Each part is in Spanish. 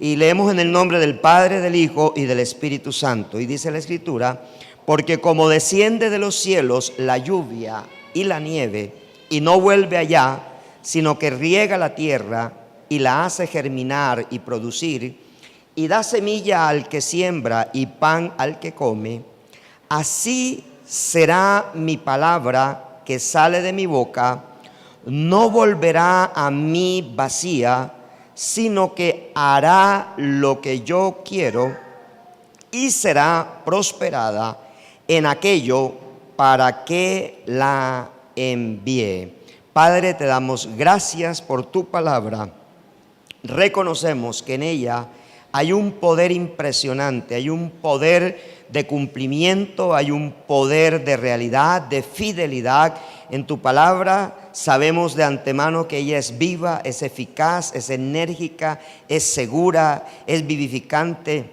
Y leemos en el nombre del Padre, del Hijo y del Espíritu Santo. Y dice la Escritura: porque como desciende de los cielos la lluvia y la nieve, y no vuelve allá, sino que riega la tierra y la hace germinar y producir, y da semilla al que siembra y pan al que come, así será mi palabra que sale de mi boca. No volverá a mí vacía, sino que hará lo que yo quiero y será prosperada en aquello para que la envíe. Padre, te damos gracias por tu palabra. Reconocemos que en ella hay un poder impresionante, hay un poder de cumplimiento, hay un poder de realidad, de fidelidad en tu palabra. Sabemos de antemano que ella es viva, es eficaz, es enérgica, es segura, es vivificante,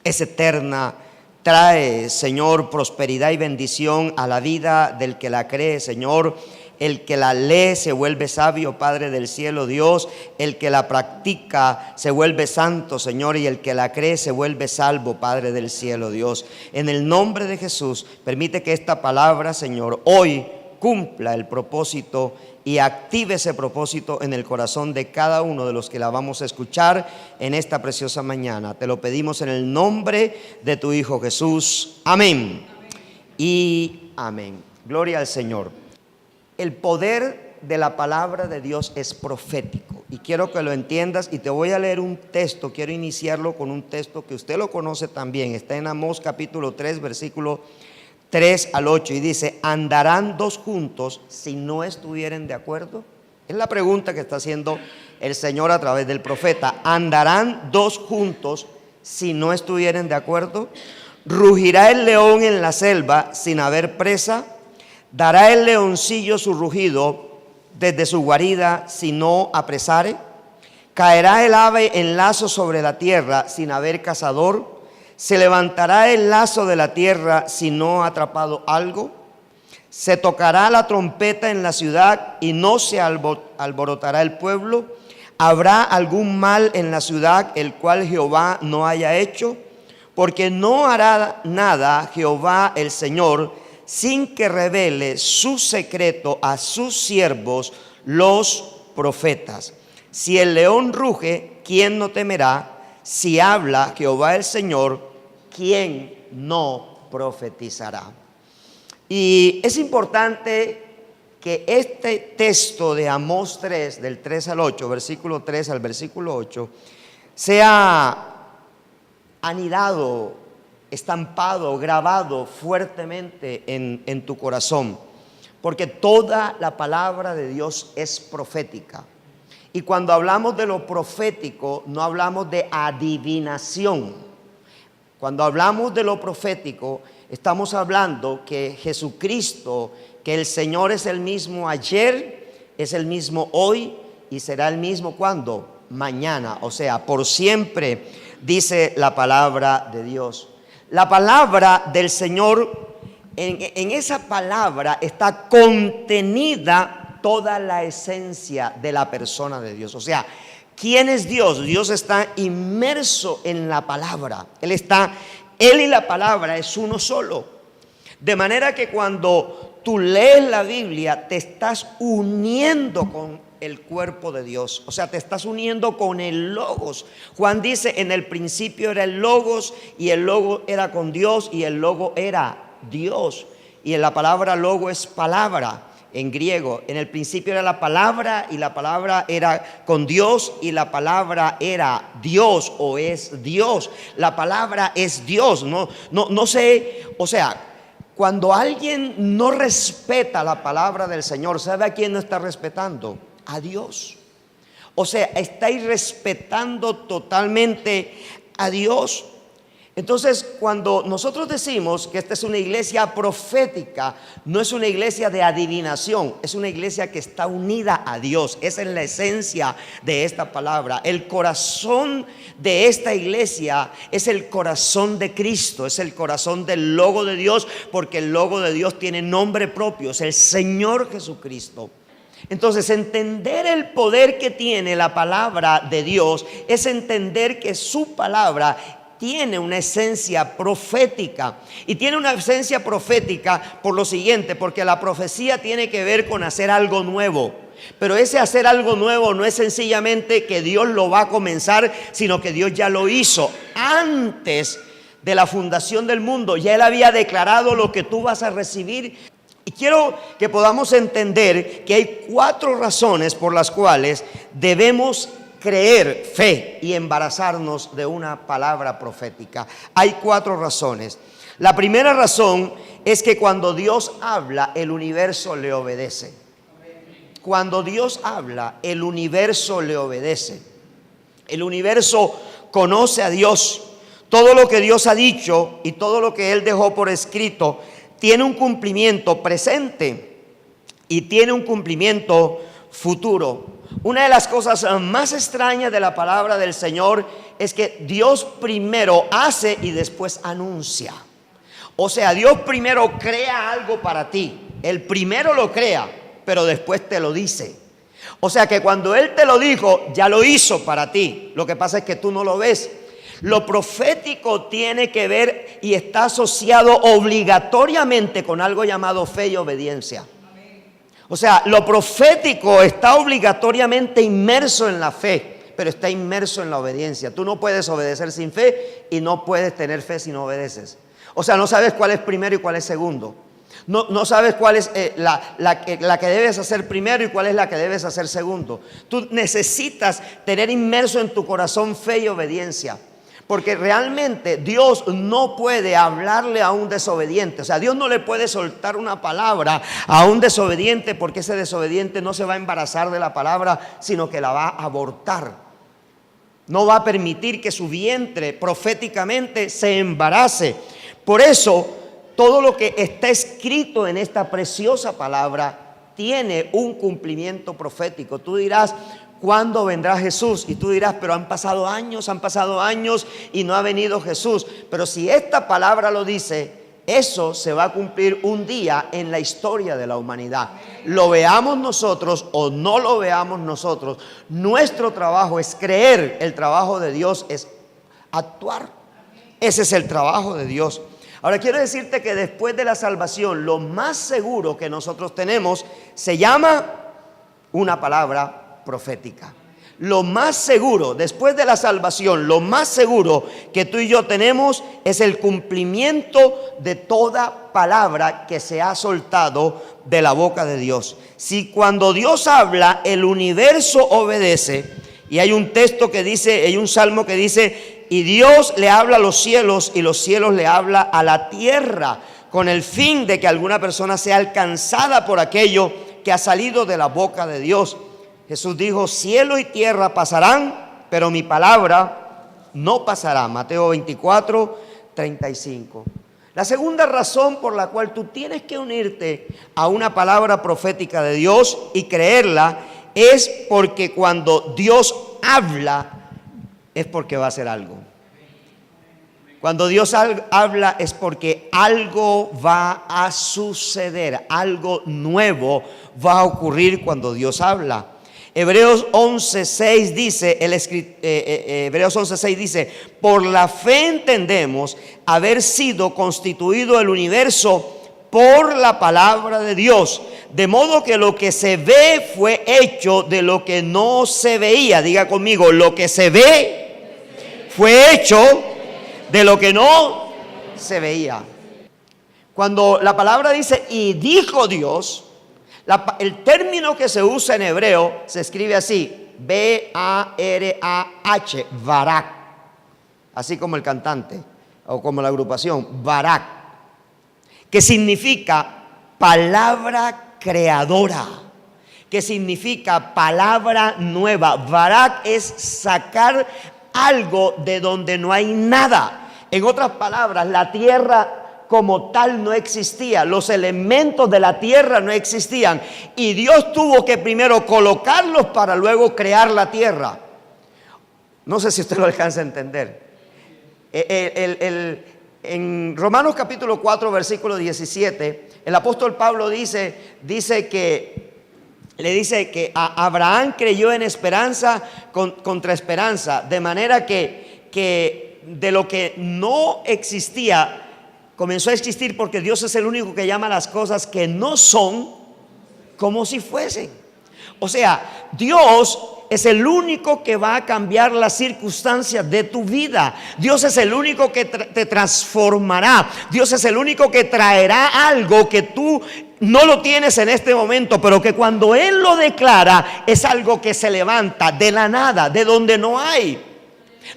es eterna. Trae, Señor, prosperidad y bendición a la vida del que la cree, Señor. El que la lee se vuelve sabio, Padre del cielo, Dios. El que la practica se vuelve santo, Señor. Y el que la cree se vuelve salvo, Padre del cielo, Dios. En el nombre de Jesús, permite que esta palabra, Señor, hoy cumpla el propósito y active ese propósito en el corazón de cada uno de los que la vamos a escuchar en esta preciosa mañana. Te lo pedimos en el nombre de tu Hijo Jesús. Amén. Y amén. Gloria al Señor. El poder de la palabra de Dios es profético, y quiero que lo entiendas, y te voy a leer un texto. Quiero iniciarlo con un texto que usted lo conoce también. Está en Amós capítulo 3, versículo 3 al 8, y dice: ¿andarán dos juntos si no estuvieren de acuerdo? Es la pregunta que está haciendo el Señor a través del profeta. ¿Andarán dos juntos si no estuvieren de acuerdo? ¿Rugirá el león en la selva sin haber presa? ¿Dará el leoncillo su rugido desde su guarida si no apresare? ¿Caerá el ave en lazo sobre la tierra sin haber cazador? ¿Se levantará el lazo de la tierra si no ha atrapado algo? ¿Se tocará la trompeta en la ciudad y no se alborotará el pueblo? ¿Habrá algún mal en la ciudad el cual Jehová no haya hecho? Porque no hará nada Jehová el Señor sin que revele su secreto a sus siervos los profetas. Si el león ruge, ¿quién no temerá? Si habla Jehová el Señor, ¿quién no profetizará? Y es importante que este texto de Amós 3, del 3 al 8, versículo 3 al versículo 8, sea anidado, estampado, grabado fuertemente en tu corazón, porque toda la palabra de Dios es profética. Y cuando hablamos de lo profético, no hablamos de adivinación. Cuando hablamos de lo profético, estamos hablando que Jesucristo, que el Señor es el mismo ayer, es el mismo hoy y será el mismo ¿cuándo? Mañana, o sea, por siempre, dice la palabra de Dios. La palabra del Señor, en esa palabra está contenida toda la esencia de la persona de Dios. O sea, ¿quién es Dios? Dios está inmerso en la palabra. Él y la palabra es uno solo. De manera que cuando tú lees la Biblia, te estás uniendo con el cuerpo de Dios, o sea, te estás uniendo con el Logos. Juan dice: en el principio era el Logos, y el Logos era con Dios, y el Logos era Dios. Y en la palabra Logo es palabra en griego. En el principio era la palabra, y la palabra era con Dios, y la palabra era Dios, o es Dios. La palabra es Dios. No sé, o sea, cuando alguien no respeta la palabra del Señor, ¿sabe a quién no está respetando? A Dios. O sea, está irrespetando totalmente a Dios. Entonces, cuando nosotros decimos que esta es una iglesia profética, no es una iglesia de adivinación, es una iglesia que está unida a Dios. Esa es la esencia de esta palabra. El corazón de esta iglesia es el corazón de Cristo, es el corazón del Logo de Dios, porque el Logo de Dios tiene nombre propio, es el Señor Jesucristo. Entonces, entender el poder que tiene la palabra de Dios es entender que su palabra tiene una esencia profética. Y tiene una esencia profética por lo siguiente, porque la profecía tiene que ver con hacer algo nuevo. Pero ese hacer algo nuevo no es sencillamente que Dios lo va a comenzar, sino que Dios ya lo hizo antes de la fundación del mundo. Ya Él había declarado lo que tú vas a recibir. Y quiero que podamos entender que hay 4 razones por las cuales debemos creer, fe y embarazarnos de una palabra profética. Hay 4 razones. La primera razón es que cuando Dios habla, el universo le obedece. Cuando Dios habla, el universo le obedece. El universo conoce a Dios. Todo lo que Dios ha dicho y todo lo que Él dejó por escrito tiene un cumplimiento presente y tiene un cumplimiento futuro. Una de las cosas más extrañas de la palabra del Señor es que Dios primero hace y después anuncia. O sea, Dios primero crea algo para ti. Él primero lo crea, pero después te lo dice. O sea que cuando Él te lo dijo, ya lo hizo para ti. Lo que pasa es que tú no lo ves. Lo profético tiene que ver y está asociado obligatoriamente con algo llamado fe y obediencia. O sea, lo profético está obligatoriamente inmerso en la fe, pero está inmerso en la obediencia. Tú no puedes obedecer sin fe y no puedes tener fe si no obedeces. O sea, no sabes cuál es primero y cuál es segundo. No sabes cuál es la que debes hacer primero y cuál es la que debes hacer segundo. Tú necesitas tener inmerso en tu corazón fe y obediencia. Porque realmente Dios no puede hablarle a un desobediente. O sea, Dios no le puede soltar una palabra a un desobediente, porque ese desobediente no se va a embarazar de la palabra, sino que la va a abortar. No va a permitir que su vientre proféticamente se embarace. Por eso, todo lo que está escrito en esta preciosa palabra tiene un cumplimiento profético. Tú dirás, ¿cuándo vendrá Jesús? Y tú dirás, pero han pasado años y no ha venido Jesús. Pero si esta palabra lo dice, eso se va a cumplir un día en la historia de la humanidad. Lo veamos nosotros o no lo veamos nosotros, nuestro trabajo es creer. El trabajo de Dios es actuar. Ese es el trabajo de Dios. Ahora quiero decirte que después de la salvación, lo más seguro que nosotros tenemos se llama una palabra profética. Lo más seguro, después de la salvación, lo más seguro que tú y yo tenemos es el cumplimiento de toda palabra que se ha soltado de la boca de Dios. Si cuando Dios habla, el universo obedece, y hay un texto que dice, hay un salmo que dice, y Dios le habla a los cielos y los cielos le habla a la tierra, con el fin de que alguna persona sea alcanzada por aquello que ha salido de la boca de Dios. Jesús dijo, cielo y tierra pasarán, pero mi palabra no pasará. Mateo 24, 35. La segunda razón por la cual tú tienes que unirte a una palabra profética de Dios y creerla es porque cuando Dios habla es porque va a hacer algo. Cuando Dios habla es porque algo va a suceder, algo nuevo va a ocurrir cuando Dios habla. Hebreos 11:6 dice, Hebreos 11:6 dice, por la fe entendemos haber sido constituido el universo por la palabra de Dios, de modo que lo que se ve fue hecho de lo que no se veía. Diga conmigo, lo que se ve fue hecho de lo que no se veía. Cuando la palabra dice, y dijo Dios, el término que se usa en hebreo se escribe así, B-A-R-A-H, Barak, así como el cantante o como la agrupación, Barak, que significa palabra creadora, que significa palabra nueva. Barak es sacar algo de donde no hay nada. En otras palabras, la tierra como tal no existía, los elementos de la tierra no existían, y Dios tuvo que primero colocarlos para luego crear la tierra. No sé si usted lo alcanza a entender. En Romanos capítulo 4 versículo 17, el apóstol Pablo dice que le dice que a Abraham creyó en esperanza contra esperanza, de manera que de lo que no existía comenzó a existir, porque Dios es el único que llama las cosas que no son como si fuesen. O sea, Dios es el único que va a cambiar las circunstancias de tu vida. Dios es el único que te transformará. Dios es el único que traerá algo que tú no lo tienes en este momento, pero que cuando Él lo declara es algo que se levanta de la nada, de donde no hay,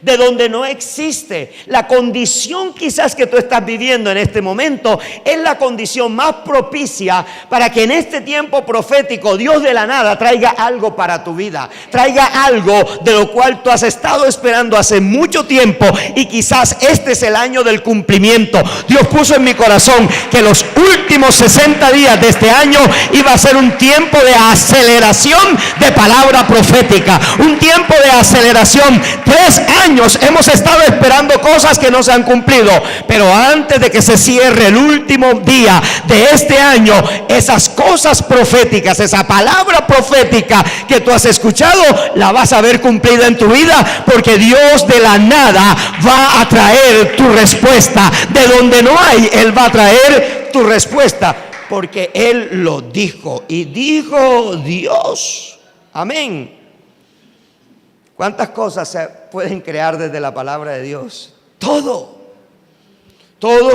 de donde no existe. La condición quizás que tú estás viviendo en este momento es la condición más propicia para que en este tiempo profético Dios de la nada traiga algo para tu vida, traiga algo de lo cual tú has estado esperando hace mucho tiempo, y quizás este es el año del cumplimiento. Dios puso en mi corazón que los últimos 60 días de este año iba a ser un tiempo de aceleración de palabra profética, un tiempo de aceleración. 3 años hemos estado esperando cosas que no se han cumplido, pero antes de que se cierre el último día de este año, esas cosas proféticas, esa palabra profética que tú has escuchado, la vas a ver cumplida en tu vida, porque Dios de la nada va a traer tu respuesta. De donde no hay, Él va a traer tu respuesta, porque Él lo dijo, y dijo Dios. Amén. ¿Cuántas cosas se pueden crear desde la palabra de Dios? Todo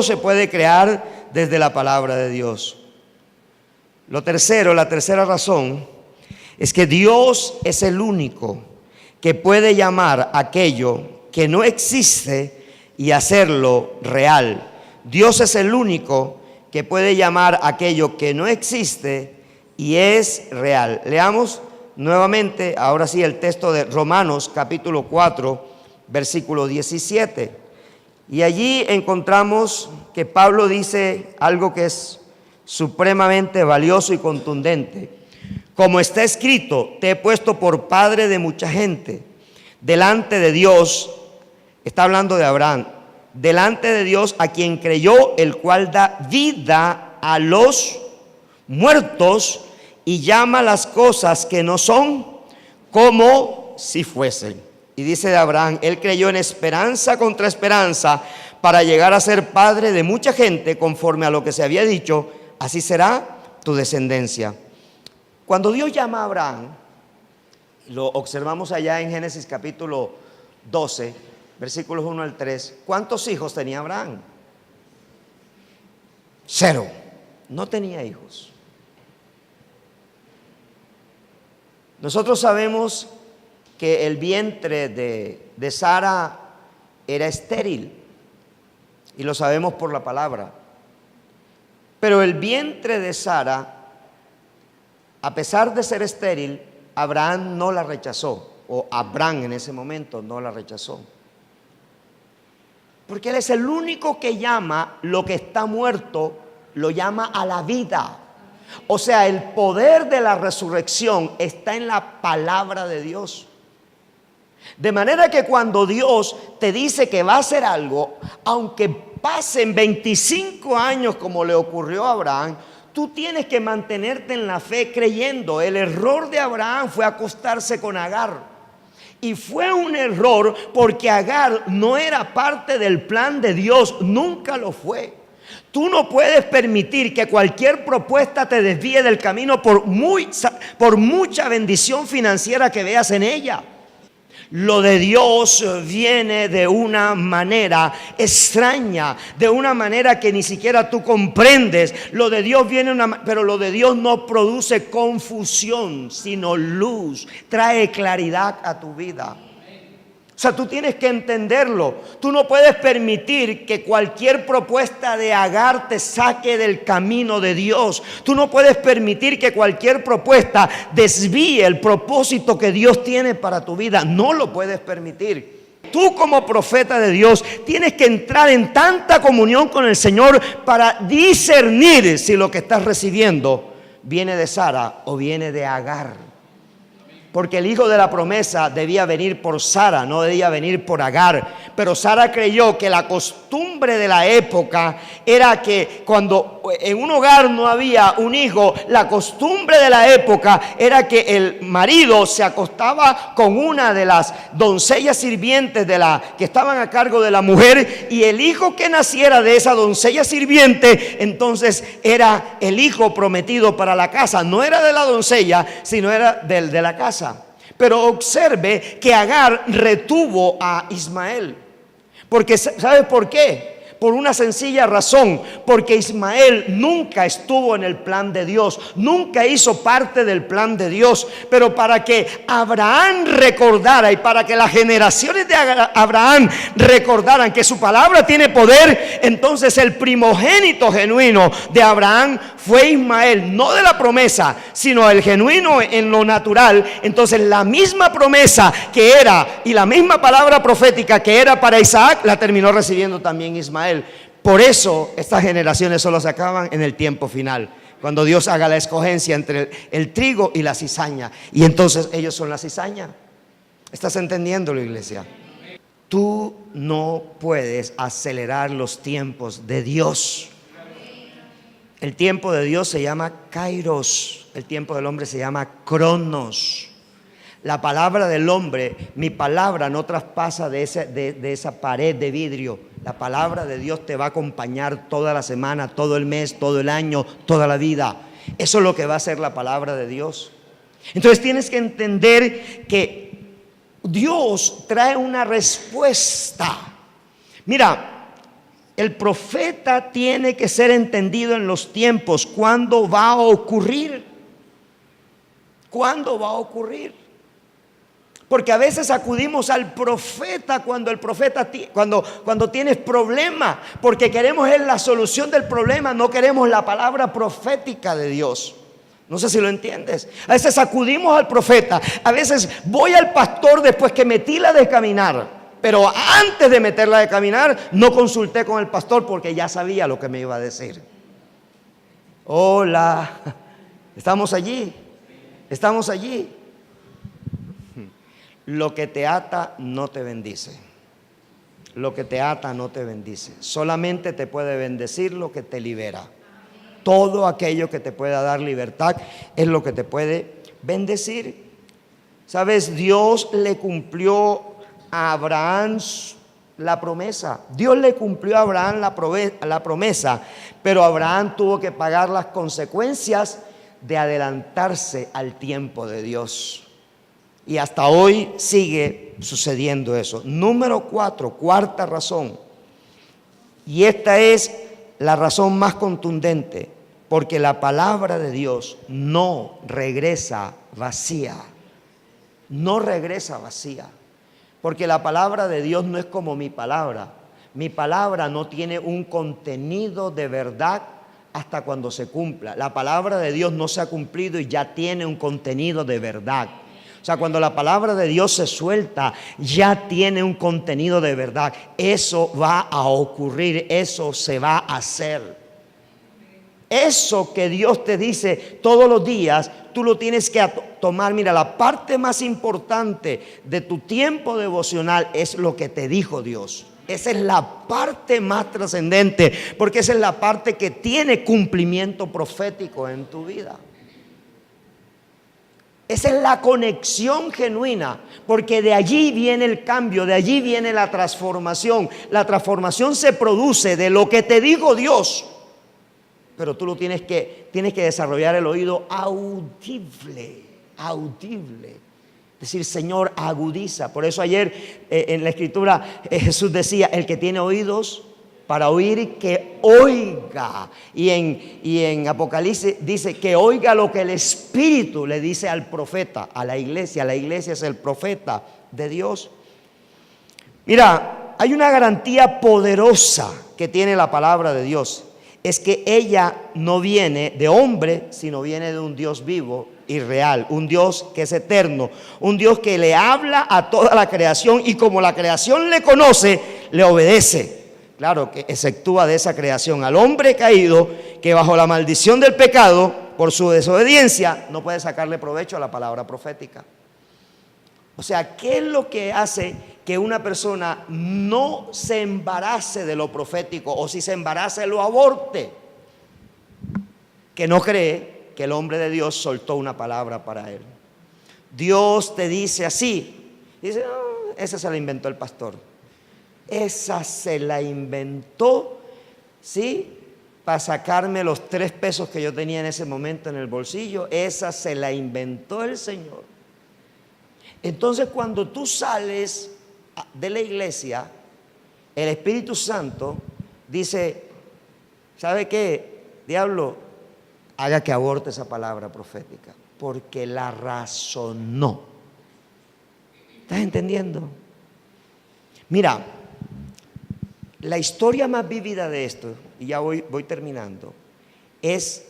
se puede crear desde la palabra de Dios. La tercera razón es que Dios es el único que puede llamar aquello que no existe y hacerlo real. Dios es el único que puede llamar aquello que no existe y es real. Leamos nuevamente, ahora sí, el texto de Romanos capítulo 4, versículo 17. Y allí encontramos que Pablo dice algo que es supremamente valioso y contundente. Como está escrito, te he puesto por padre de mucha gente, delante de Dios, está hablando de Abraham, delante de Dios a quien creyó, el cual da vida a los muertos y llama las cosas que no son como si fuesen. Y dice de Abraham, él creyó en esperanza contra esperanza para llegar a ser padre de mucha gente, conforme a lo que se había dicho, así será tu descendencia. Cuando Dios llama a Abraham, lo observamos allá en Génesis capítulo 12, versículos 1 al 3, ¿cuántos hijos tenía Abraham? 0, no tenía hijos. Nosotros sabemos que el vientre de Sara era estéril, y lo sabemos por la palabra. Pero el vientre de Sara, a pesar de ser estéril, Abraham no la rechazó, o Abraham en ese momento no la rechazó. Porque Él es el único que llama lo que está muerto, lo llama a la vida. O sea, el poder de la resurrección está en la palabra de Dios. De manera que cuando Dios te dice que va a hacer algo, aunque pasen 25 años como le ocurrió a Abraham, tú tienes que mantenerte en la fe creyendo. El error de Abraham fue acostarse con Agar. Y fue un error porque Agar no era parte del plan de Dios, nunca lo fue. Tú no puedes permitir que cualquier propuesta te desvíe del camino por mucha bendición financiera que veas en ella. Lo de Dios viene de una manera extraña, de una manera que ni siquiera tú comprendes. Lo de Dios viene pero lo de Dios no produce confusión, sino luz, trae claridad a tu vida. O sea, tú tienes que entenderlo. Tú no puedes permitir que cualquier propuesta de Agar te saque del camino de Dios. Tú no puedes permitir que cualquier propuesta desvíe el propósito que Dios tiene para tu vida. No lo puedes permitir. Tú como profeta de Dios tienes que entrar en tanta comunión con el Señor para discernir si lo que estás recibiendo viene de Sara o viene de Agar. Porque el hijo de la promesa debía venir por Sara, no debía venir por Agar. Pero Sara creyó que la costumbre de la época era que cuando en un hogar no había un hijo, la costumbre de la época era que el marido se acostaba con una de las doncellas sirvientes que estaban a cargo de la mujer, y el hijo que naciera de esa doncella sirviente entonces era el hijo prometido para la casa. No era de la doncella, sino era del de la casa. Pero observe que Agar retuvo a Ismael. Porque ¿sabe por qué? Por una sencilla razón, porque Ismael nunca estuvo en el plan de Dios, nunca hizo parte del plan de Dios. Pero para que Abraham recordara, y para que las generaciones de Abraham recordaran que su palabra tiene poder, entonces el primogénito genuino de Abraham fue Ismael, no de la promesa, sino el genuino en lo natural. Entonces la misma promesa que era, y la misma palabra profética que era para Isaac, la terminó recibiendo también Ismael. Por eso estas generaciones solo se acaban en el tiempo final, cuando Dios haga la escogencia entre el trigo y la cizaña, y entonces ellos son la cizaña. ¿Estás entendiéndolo, iglesia? Tú no puedes acelerar los tiempos de Dios. El tiempo de Dios se llama Kairos, el tiempo del hombre se llama Cronos. La palabra del hombre, mi palabra no traspasa de esa pared de vidrio. La palabra de Dios te va a acompañar toda la semana, todo el mes, todo el año, toda la vida. Eso es lo que va a hacer la palabra de Dios. Entonces tienes que entender que Dios trae una respuesta. Mira, el profeta tiene que ser entendido en los tiempos. ¿Cuándo va a ocurrir? ¿Cuándo va a ocurrir? Porque a veces acudimos al profeta cuando tienes problema, porque queremos la solución del problema, no queremos la palabra profética de Dios. No sé si lo entiendes. A veces acudimos al profeta, a veces voy al pastor después que metí la de caminar, pero antes de meterla de caminar no consulté con el pastor porque ya sabía lo que me iba a decir. Hola, estamos allí. Lo que te ata no te bendice. Lo que te ata no te bendice. Solamente te puede bendecir lo que te libera. Todo aquello que te pueda dar libertad es lo que te puede bendecir. ¿Sabes? Dios le cumplió a Abraham la promesa. Dios le cumplió a Abraham la promesa, pero Abraham tuvo que pagar las consecuencias de adelantarse al tiempo de Dios. Y hasta hoy sigue sucediendo eso. Número 4, cuarta razón. Y esta es la razón más contundente, porque la palabra de Dios no regresa vacía. No regresa vacía. Porque la palabra de Dios no es como mi palabra. Mi palabra no tiene un contenido de verdad hasta cuando se cumpla. La palabra de Dios no se ha cumplido y ya tiene un contenido de verdad. O sea, cuando la palabra de Dios se suelta, ya tiene un contenido de verdad. Eso va a ocurrir, eso se va a hacer. Eso que Dios te dice todos los días, tú lo tienes que tomar. Mira, la parte más importante de tu tiempo devocional es lo que te dijo Dios. Esa es la parte más trascendente, porque esa es la parte que tiene cumplimiento profético en tu vida. Esa es la conexión genuina, porque de allí viene el cambio, de allí viene la transformación. La transformación se produce de lo que te dijo Dios, pero tú tienes que desarrollar el oído audible. Decir, Señor, agudiza. Por eso ayer en la escritura Jesús decía, el que tiene oídos para oír, que oiga. Y en Apocalipsis dice que oiga lo que el Espíritu le dice al profeta, a la iglesia. La iglesia es el profeta de Dios. Mira, hay una garantía poderosa que tiene la palabra de Dios. Es que ella no viene de hombre, sino viene de un Dios vivo y real, un Dios que es eterno, un Dios que le habla a toda la creación, y como la creación le conoce, le obedece. Claro, que exceptúa de esa creación al hombre caído, que bajo la maldición del pecado, por su desobediencia, no puede sacarle provecho a la palabra profética. O sea, ¿qué es lo que hace que una persona no se embarace de lo profético, o si se embarace lo aborte? que no cree que el hombre de Dios soltó una palabra para él. Dios te dice así. Dice, no, esa se la inventó el pastor. Esa se la inventó, ¿sí? Para sacarme los 3 pesos que yo tenía en ese momento en el bolsillo. Esa se la inventó el Señor. Entonces, cuando tú sales de la iglesia, el Espíritu Santo dice, ¿sabe qué? Diablo, haga que aborte esa palabra profética, porque la razonó. ¿Estás entendiendo? Mira, la historia más vívida de esto, y ya voy terminando, es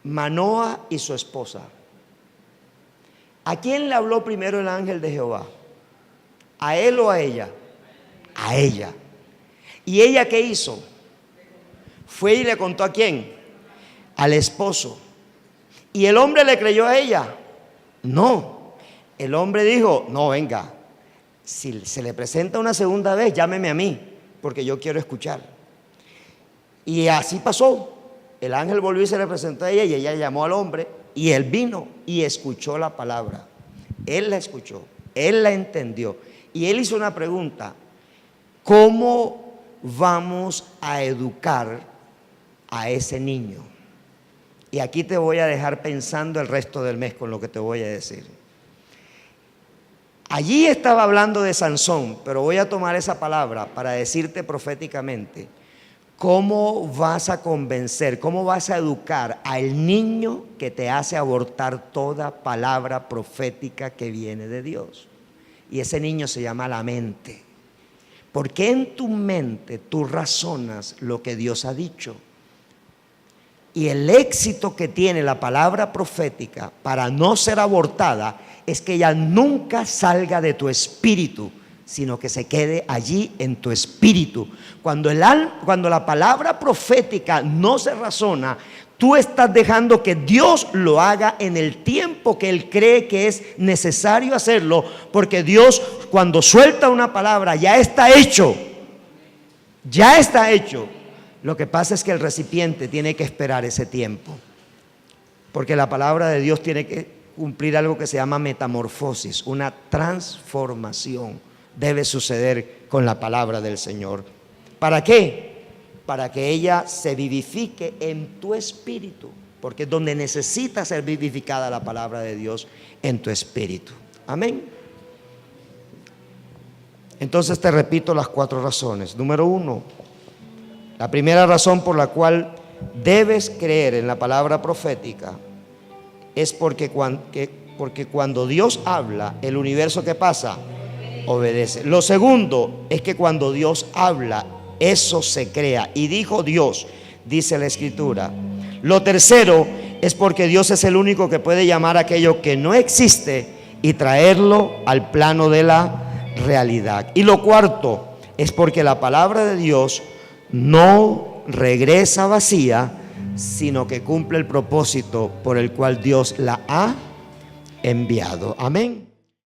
Manoa y su esposa. ¿A quién le habló primero el ángel de Jehová? ¿A él o a ella? A ella. ¿Y ella qué hizo? Fue y le contó ¿a quién? Al esposo. ¿Y el hombre le creyó a ella? No. El hombre dijo, no, venga, si se le presenta una segunda vez, llámeme a mí, porque yo quiero escuchar. Y así pasó. El ángel volvió y se le presentó a ella, y ella llamó al hombre, y él vino y escuchó la palabra. Él la escuchó, él la entendió, y él hizo una pregunta: ¿cómo vamos a educar a ese niño? Y aquí te voy a dejar pensando el resto del mes con lo que te voy a decir. Allí estaba hablando de Sansón, pero voy a tomar esa palabra para decirte proféticamente: ¿cómo vas a convencer, cómo vas a educar al niño que te hace abortar toda palabra profética que viene de Dios? Y ese niño se llama la mente. Porque en tu mente tú razonas lo que Dios ha dicho. Y el éxito que tiene la palabra profética para no ser abortada es que ella nunca salga de tu espíritu, sino que se quede allí en tu espíritu. Cuando la palabra profética no se razona, tú estás dejando que Dios lo haga en el tiempo que Él cree que es necesario hacerlo, porque Dios, cuando suelta una palabra, ya está hecho. Ya está hecho. Lo que pasa es que el recipiente tiene que esperar ese tiempo, porque la palabra de Dios tiene que cumplir algo que se llama metamorfosis, una transformación. Debe suceder con la palabra del Señor. ¿Para qué? Para que ella se vivifique en tu espíritu, porque es donde necesita ser vivificada la palabra de Dios, en tu espíritu. Amén. Entonces te repito las 4 razones. Número 1, la primera razón por la cual debes creer en la palabra profética es porque cuando Dios habla, el universo, ¿qué pasa? Obedece. Lo segundo es que cuando Dios habla, eso se crea. Y dijo Dios, dice la Escritura. Lo tercero es porque Dios es el único que puede llamar aquello que no existe y traerlo al plano de la realidad. Y lo cuarto es porque la palabra de Dios no regresa vacía, sino que cumple el propósito por el cual Dios la ha enviado. Amén.